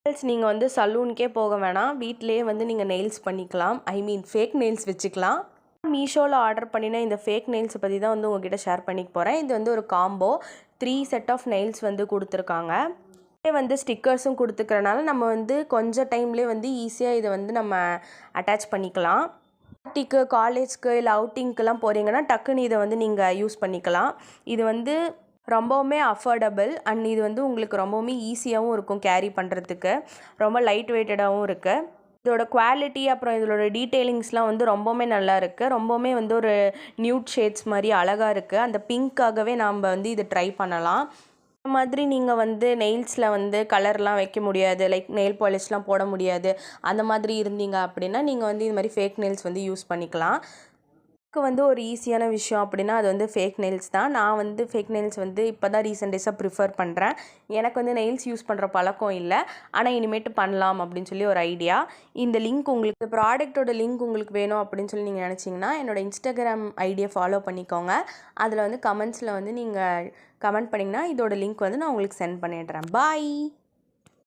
நீங்கள் வந்து சலூனுக்கே போக வேணாம், வீட்டிலேயே வந்து நீங்கள் நெயில்ஸ் பண்ணிக்கலாம். ஐ மீன் ஃபேக் நெயில்ஸ் வச்சுக்கலாம். மீஷோவில் ஆர்டர் பண்ணின இந்த ஃபேக் நெயில்ஸை பற்றி தான் வந்து உங்ககிட்ட ஷேர் பண்ணிக்க போகிறேன். இது வந்து ஒரு காம்போ 3 செட் ஆஃப் நெயில்ஸ் வந்து கொடுத்துருக்காங்க. வந்து ஸ்டிக்கர்ஸும் கொடுத்துக்கிறனால நம்ம வந்து கொஞ்சம் டைம்லேயே வந்து ஈஸியாக இதை வந்து நம்ம அட்டாச் பண்ணிக்கலாம். பார்ட்டிக்கு, காலேஜ்க்கு இல்லை அவுட்டிங்க்கெலாம் போகிறீங்கன்னா டக்குன்னு இதை வந்து நீங்கள் யூஸ் பண்ணிக்கலாம். இது வந்து ரொம்பவுமே அஃபோர்டபுள் அண்ட் இது வந்து உங்களுக்கு ரொம்பவுமே ஈஸியாகவும் இருக்கும் கேரி பண்ணுறதுக்கு. ரொம்ப லைட் வெயிட்டடாகவும் இருக்குது. இதோட குவாலிட்டி அப்புறம் இதோட டீட்டெயிலிங்ஸ்லாம் வந்து ரொம்பவுமே நல்லா இருக்குது. ரொம்பவுமே வந்து ஒரு நியூட் ஷேட்ஸ் மாதிரி அழகாக இருக்குது. அந்த பிங்க்காகவே நாம் வந்து இது ட்ரை பண்ணலாம். இந்த மாதிரி நீங்கள் வந்து நெயில்ஸில் வந்து கலர்லாம் வைக்க முடியாது, லைக் நெயில் பாலிஷ்லாம் போட முடியாது, அந்த மாதிரி இருந்தீங்க அப்படின்னா நீங்கள் வந்து இது மாதிரி ஃபேக் நெயில்ஸ் வந்து யூஸ் பண்ணிக்கலாம். வந்து ஒரு ஈஸியான விஷயம் அப்படின்னா அது வந்து ஃபேக் நெயில்ஸ் தான். நான் வந்து ஃபேக் நெயில்ஸ் வந்து இப்போ தான் ரீசெண்ட் டேஸாக ப்ரிஃபர் பண்ணுறேன். எனக்கு வந்து நெயில்ஸ் யூஸ் பண்ணுற பழக்கம் இல்லை, ஆனால் இனிமேட்டு பண்ணலாம் அப்படின்னு சொல்லி ஒரு ஐடியா. இந்த லிங்க் உங்களுக்கு ப்ராடக்ட்டோட லிங்க் உங்களுக்கு வேணும் அப்படின்னு சொல்லி நீங்கள் நினச்சிங்கன்னா என்னோடய இன்ஸ்டாகிராம் ஐடியை ஃபாலோ பண்ணிக்கோங்க. அதில் வந்து கமெண்ட்ஸில் வந்து நீங்கள் கமெண்ட் பண்ணிங்கன்னா இதோட லிங்க் வந்து நான் உங்களுக்கு சென்ட் பண்ணிடுறேன். பாய்.